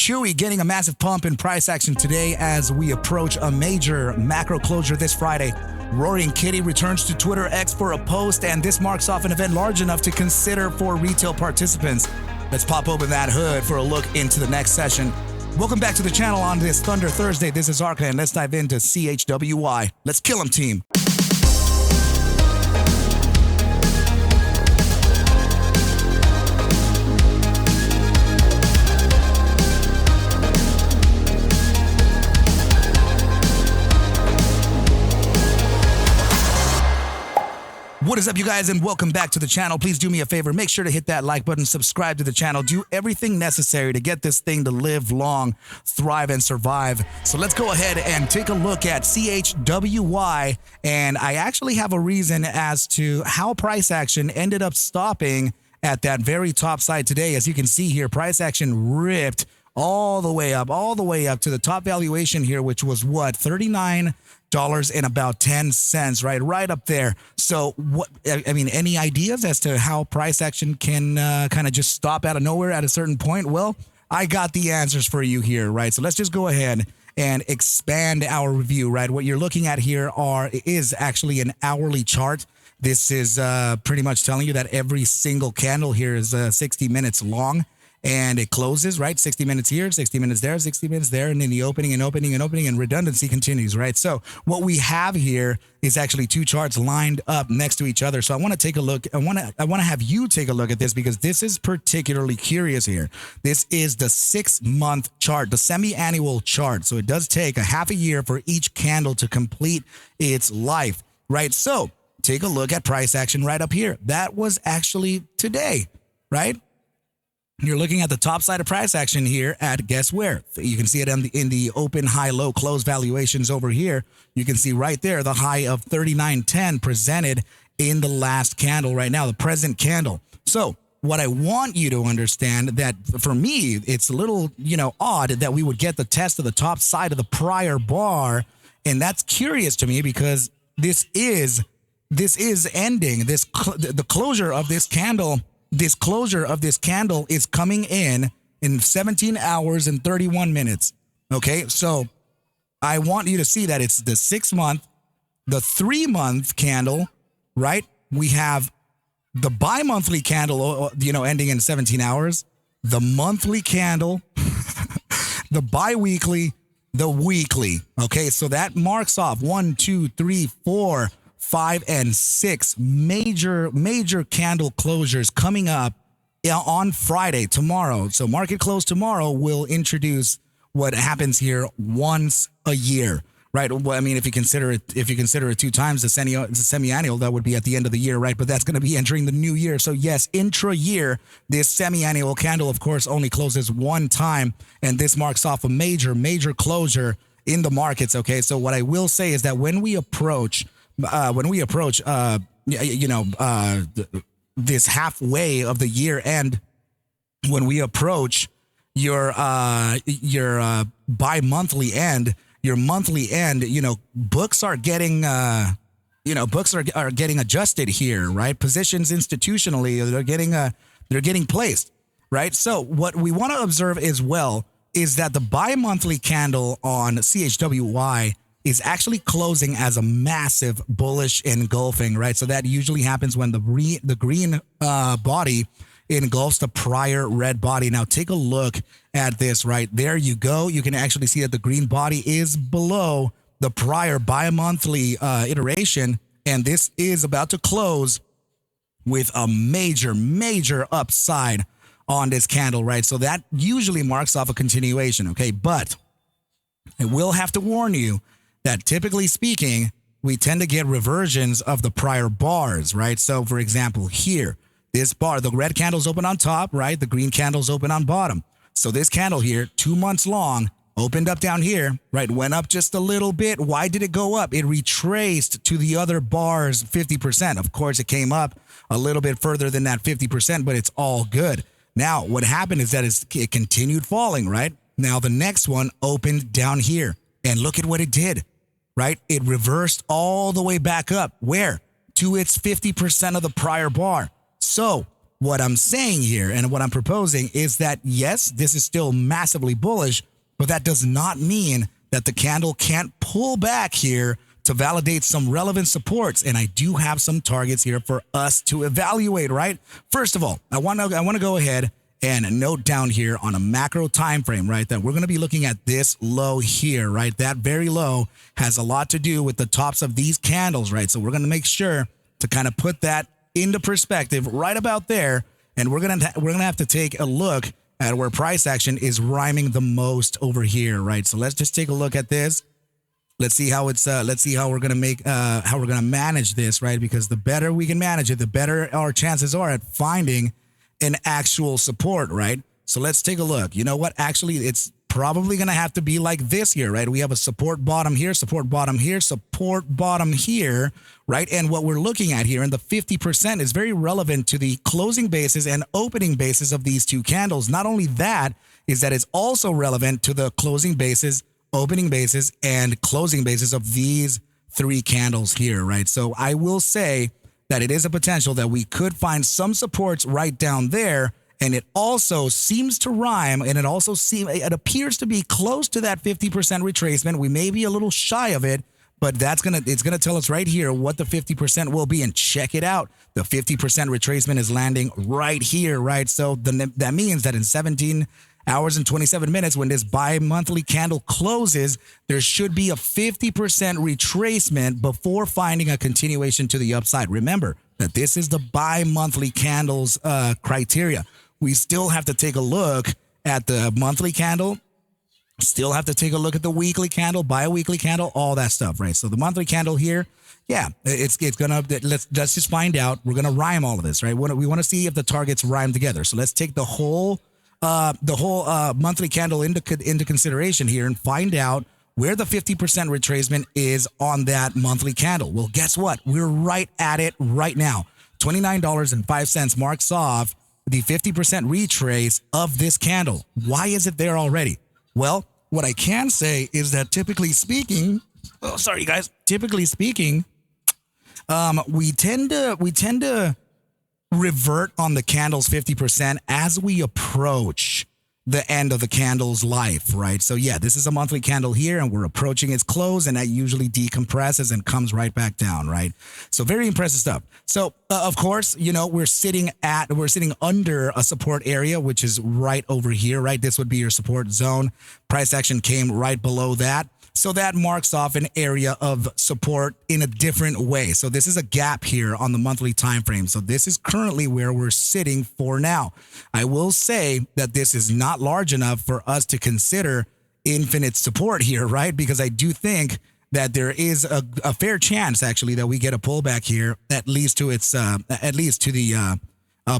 CHWY getting a massive pump in price action today as we approach a major macro closure this Friday. Roaring Kitty returns to Twitter X for a post, and this marks off an event large enough to consider for retail participants. Let's pop open that hood for a look into the next session. Welcome back to the channel on this Thunder Thursday. This is ARCa, and let's dive into CHWY. Let's kill 'em, team. What is up, you guys, and welcome back to the channel. Please do me a favor. Make sure to hit that like button, subscribe to the channel, do everything necessary to get this thing to live long, thrive, and survive. So let's go ahead and take a look at CHWY. And I actually have a reason as to how price action ended up stopping at that very top side today. As you can see here, price action ripped all the way up to the top valuation here, which was what, $39 and about 10 cents, right up there. So what, I mean, any ideas as to how price action can kind of just stop out of nowhere at a certain point? Well, I got the answers for you here, right? So let's just go ahead and expand our review, right? What you're looking at here is actually an hourly chart. This is pretty much telling you that every single candle here is 60 minutes long. And it closes, right? 60 minutes here, 60 minutes there, 60 minutes there, and then the opening and redundancy continues, right? So what we have here is actually two charts lined up next to each other. So I want to take a look. I want to have you take a look at this because this is particularly curious here. This is the 6-month chart, the semi-annual chart. So it does take a half a year for each candle to complete its life, right? So take a look at price action right up here. That was actually today, right? You're looking at the top side of price action here at guess where? You can see it in the open, high, low, close valuations over here. You can see right there the high of 39.10 presented in the last candle right now, the present candle. So what I want you to understand that for me, it's a little, odd that we would get the test of the top side of the prior bar. And that's curious to me because this is ending. The closure of this candle. This closure of this candle is coming in 17 hours and 31 minutes. Okay, so I want you to see that it's the 6-month, the 3-month candle, right? We have the bi-monthly candle, ending in 17 hours, the monthly candle, the bi-weekly, the weekly. Okay, so that marks off 1, 2, 3, 4, 5 and 6 major candle closures coming up on Friday, tomorrow. So market close tomorrow will introduce what happens here once a year, right? Well, I mean, if you consider it 2 times the semi-annual, that would be at the end of the year, right? But that's going to be entering the new year. So yes, intra-year, this semi-annual candle, of course, only closes 1 time, and this marks off a major closure in the markets. Okay, so what I will say is that when we approach this halfway of the year end, when we approach your bi-monthly end, your monthly end, books are getting books are getting adjusted here, right? Positions institutionally, they're getting placed, right? So what we want to observe as well is that the bi-monthly candle on CHWY is actually closing as a massive bullish engulfing, right? So that usually happens when the green body engulfs the prior red body. Now take a look at this right there. You go. You can actually see that the green body is below the prior bi-monthly iteration, and this is about to close with a major upside on this candle, right? So that usually marks off a continuation, okay? But I will have to warn you that typically speaking, we tend to get reversions of the prior bars, right? So for example, here, this bar, the red candle's open on top, right? The green candle's open on bottom. So this candle here, 2 months long, opened up down here, right? Went up just a little bit. Why did it go up? It retraced to the other bars 50%. Of course, it came up a little bit further than that 50%, but it's all good. Now, what happened is that it continued falling, right? Now, the next one opened down here, and look at what it did. Right? It reversed all the way back up. Where? To its 50% of the prior bar. So what I'm saying here and what I'm proposing is that, yes, this is still massively bullish, but that does not mean that the candle can't pull back here to validate some relevant supports. And I do have some targets here for us to evaluate, right? First of all, I want to go ahead and note down here on a macro time frame, right, that we're going to be looking at this low here, right? That very low has a lot to do with the tops of these candles, right? So we're going to make sure to kind of put that into perspective right about there. And we're going to have to take a look at where price action is rhyming the most over here, right? So let's just take a look at this. Let's see how we're going to manage this, right? Because the better we can manage it, the better our chances are at finding an actual support, right? So let's take a look. You know what? Actually, it's probably going to have to be like this here, right? We have a support bottom here, support bottom here, support bottom here, right? And what we're looking at here in the 50% is very relevant to the closing basis and opening basis of these two candles. Not only that, is that it's also relevant to the closing basis, opening basis, and closing basis of these three candles here, right? So I will say that it is a potential that we could find some supports right down there. And it also seems to rhyme, and it appears to be close to that 50% retracement. We may be a little shy of it, but it's gonna tell us right here what the 50% will be. And check it out, the 50% retracement is landing right here, right? So that means that in 17 hours and 27 minutes, when this bi-monthly candle closes, there should be a 50% retracement before finding a continuation to the upside. Remember that this is the bi-monthly candles criteria. We still have to take a look at the monthly candle, still have to take a look at the weekly candle, bi-weekly candle, all that stuff, right? So the monthly candle here, yeah, it's gonna, let's just find out. We're gonna rhyme all of this, right? We want to see if the targets rhyme together. So let's take the whole monthly candle into consideration here and find out where the 50% retracement is on that monthly candle. Well, guess what? We're right at it right now. $29.05 marks off the 50% retrace of this candle. Why is it there already? Well, what I can say is that typically speaking, we tend to revert on the candle's 50% as we approach the end of the candle's life, right? So yeah, this is a monthly candle here and we're approaching its close, and that usually decompresses and comes right back down, right? So very impressive stuff. So of course, you know, we're sitting under a support area, which is right over here, right? This would be your support zone. Price action came right below that. So that marks off an area of support in a different way. So this is a gap here on the monthly time frame. So this is currently where we're sitting for now. I will say that this is not large enough for us to consider infinite support here, right? Because I do think that there is a fair chance actually that we get a pullback here, at least to the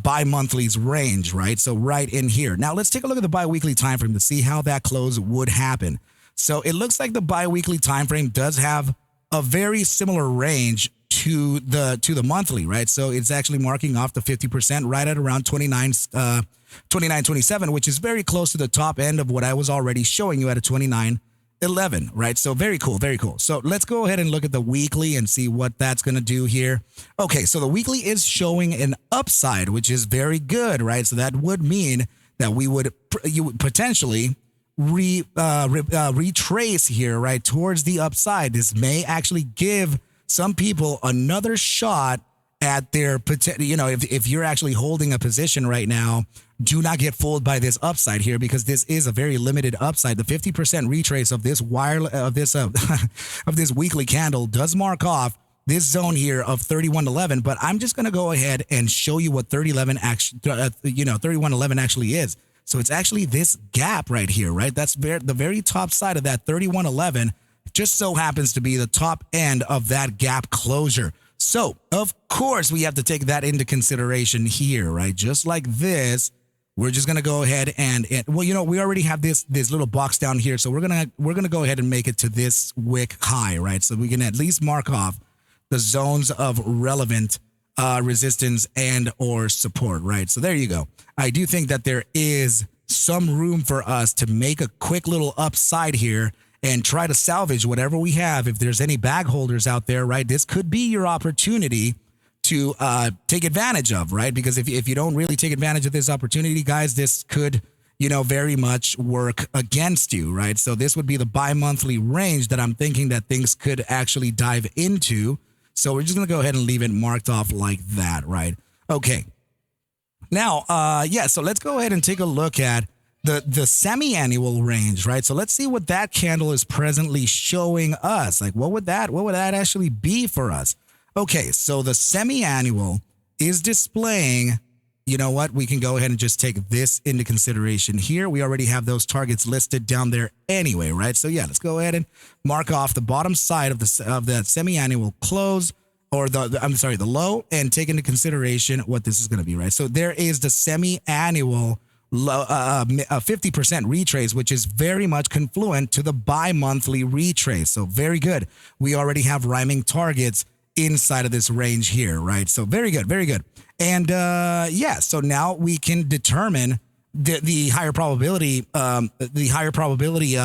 bi-monthly's range, right? So right in here. Now let's take a look at the bi-weekly time frame to see how that close would happen. So it looks like the bi-weekly time frame does have a very similar range to the monthly, right? So it's actually marking off the 50% right at around 29.27, which is very close to the top end of what I was already showing you at a 29.11, right? So very cool, very cool. So let's go ahead and look at the weekly and see what that's going to do here. Okay, so the weekly is showing an upside, which is very good, right? So that would mean that you would potentially retrace here, right, towards the upside. This may actually give some people another shot at their potential. You know, if you're actually holding a position right now, do not get fooled by this upside here, because this is a very limited upside. The 50% retrace of this of this weekly candle does mark off this zone here of 31.11, but I'm just going to go ahead and show you what 31.11 actually is. So it's actually this gap right here, right? That's the very top side of that 31.11 just so happens to be the top end of that gap closure. So, of course, we have to take that into consideration here, right? Just like this, we're just going to go ahead and well, you know, we already have this little box down here. So we're going to go ahead and make it to this wick high, right? So we can at least mark off the zones of relevant resistance and or support, right? So there you go. I do think that there is some room for us to make a quick little upside here and try to salvage whatever we have. If there's any bag holders out there, right, this could be your opportunity to take advantage of, right? Because if you don't really take advantage of this opportunity, guys, this could, very much work against you, right? So this would be the bi-monthly range that I'm thinking that things could actually dive into. So we're just going to go ahead and leave it marked off like that, right? Okay. Now, so let's go ahead and take a look at the semi-annual range, right? So let's see what that candle is presently showing us. Like, what would that actually be for us? Okay, so the semi-annual is displaying, you know what? We can go ahead and just take this into consideration here. We already have those targets listed down there anyway, right? So yeah, let's go ahead and mark off the bottom side of that semi-annual close, or the low, and take into consideration what this is going to be, right? So there is the semi-annual low, 50% retrace, which is very much confluent to the bi-monthly retrace. So very good. We already have rhyming targets inside of this range here, right? So very good, very good. And so now we can determine the higher probability,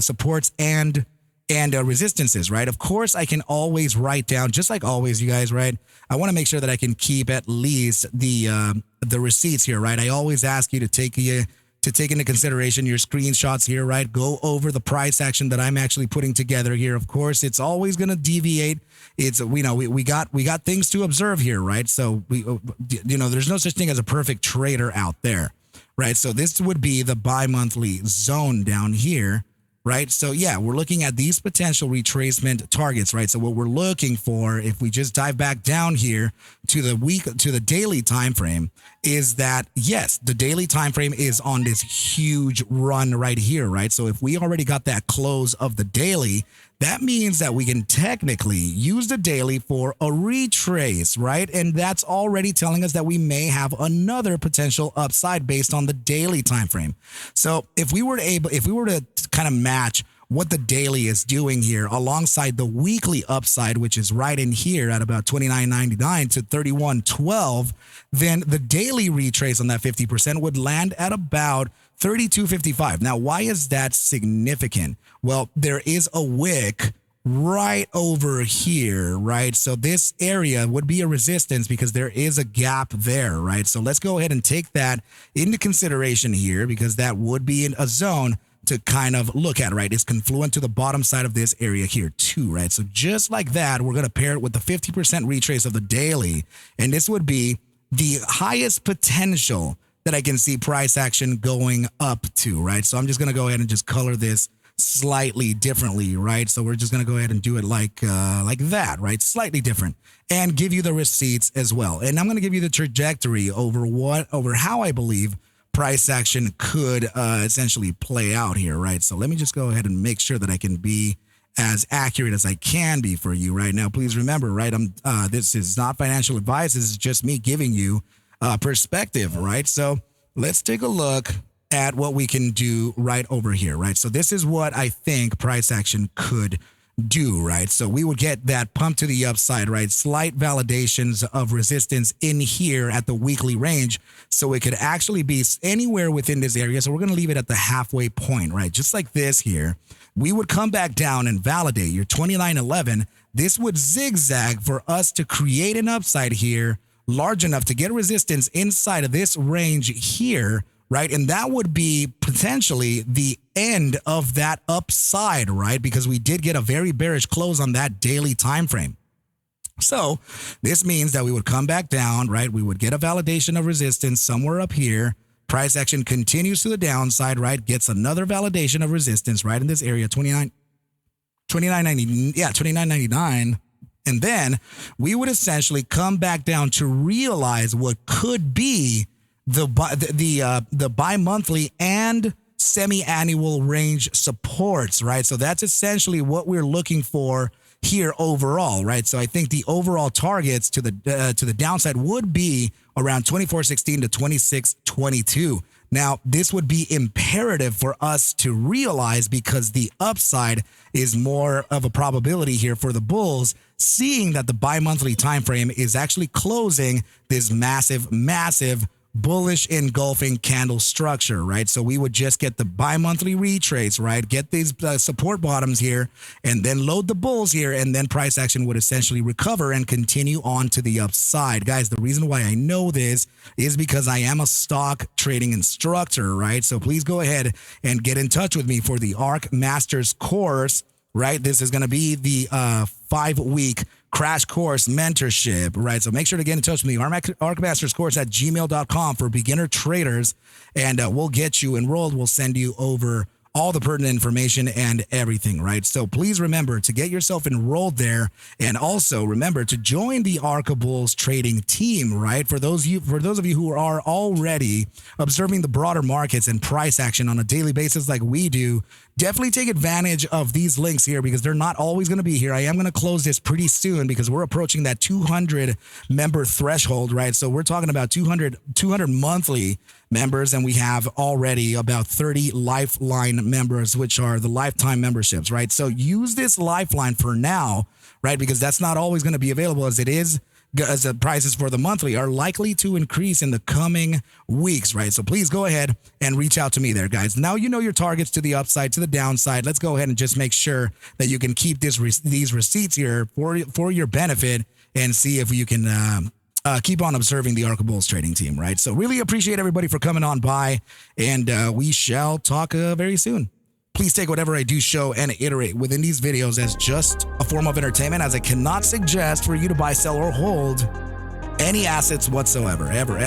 supports and resistances, right? Of course, I can always write down, just like always, you guys, right? I want to make sure that I can keep at least the receipts here, right? I always ask you to take into consideration your screenshots here, right? Go over the price action that I'm actually putting together here. Of course, it's always going to deviate. It's, we got things to observe here, right? So there's no such thing as a perfect trader out there, right? So this would be the bi-monthly zone down here, right? So yeah, we're looking at these potential retracement targets, right? So what we're looking for, if we just dive back down here to the daily time frame, is that yes, the daily time frame is on this huge run right here, right? So if we already got that close of the daily, that means that we can technically use the daily for a retrace, right? And that's already telling us that we may have another potential upside based on the daily time frame. So if we were to kind of match what the daily is doing here alongside the weekly upside, which is right in here at about $29.99 to $31.12, then the daily retrace on that 50% would land at about $32.55. Now, why is that significant? Well, there is a wick right over here, right? So this area would be a resistance because there is a gap there, right? So let's go ahead and take that into consideration here, because that would be in a zone to kind of look at, right? It's confluent to the bottom side of this area here too, right? So just like that, we're going to pair it with the 50% retrace of the daily, and this would be the highest potential that I can see price action going up to, right? So I'm just going to go ahead and just color this slightly differently, right? So we're just going to go ahead and do it like that, right? Slightly different, and give you the receipts as well. And I'm going to give you the trajectory over how I believe price action could essentially play out here, right? So let me just go ahead and make sure that I can be as accurate as I can be for you right now. Please remember, right? This is not financial advice. This is just me giving you perspective, right? So let's take a look at what we can do right over here, right? So this is what I think price action could do, right? So we would get that pump to the upside, right? Slight validations of resistance in here at the weekly range. So it could actually be anywhere within this area. So we're going to leave it at the halfway point, right? Just like this here. We would come back down and validate your 29.11. This would zigzag for us to create an upside here large enough to get resistance inside of this range here, right? And that would be potentially the end of that upside, right? Because we did get a very bearish close on that daily time frame. So this means that we would come back down, right? We would get a validation of resistance somewhere up here. Price action continues to the downside, right? Gets another validation of resistance right in this area, 29.99. And then we would essentially come back down to realize what could be the bi-monthly and semi-annual range supports, right? So that's essentially what we're looking for here overall, right? So I think the overall targets to the downside would be around 24.16 to 26.22. Now, this would be imperative for us to realize because the upside is more of a probability here for the bulls, seeing that the bi-monthly time frame is actually closing this massive bullish engulfing candle structure, right? So we would just get the bi-monthly retrace, right? Get these support bottoms here and then load the bulls here, and then price action would essentially recover and continue on to the upside. Guys, the reason why I know this is because I am a stock trading instructor, right? So please go ahead and get in touch with me for the ArcMastersCourse, right? This is going to be the 5-week crash course mentorship, right? So make sure to get in touch with me, ArcMastersCourse at gmail.com for beginner traders, and we'll get you enrolled. We'll send you over all the pertinent information and everything, right? So please remember to get yourself enrolled there, and also remember to join the ARCa Bulls trading team, right? For those of you who are already observing the broader markets and price action on a daily basis like we do, definitely take advantage of these links here because they're not always going to be here. I am going to close this pretty soon because we're approaching that 200 member threshold, right? So we're talking about 200 monthly members, and we have already about 30 lifeline members, which are the lifetime memberships, right? So use this lifeline for now, right? Because that's not always going to be available as the prices for the monthly are likely to increase in the coming weeks, right? So please go ahead and reach out to me there, guys. Now you know your targets to the upside, to the downside. Let's go ahead and just make sure that you can keep these receipts here for your benefit and see if you can keep on observing the ARCa Bulls trading team, right? So really appreciate everybody for coming on by, and we shall talk very soon. Please take whatever I do show and iterate within these videos as just a form of entertainment, as I cannot suggest for you to buy, sell, or hold any assets whatsoever, ever.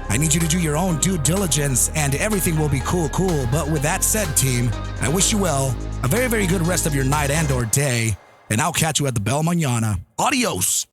I need you to do your own due diligence, and everything will be cool. But with that said, team, I wish you well, a very, very good rest of your night and or day, and I'll catch you at the Bell Mañana. Adios.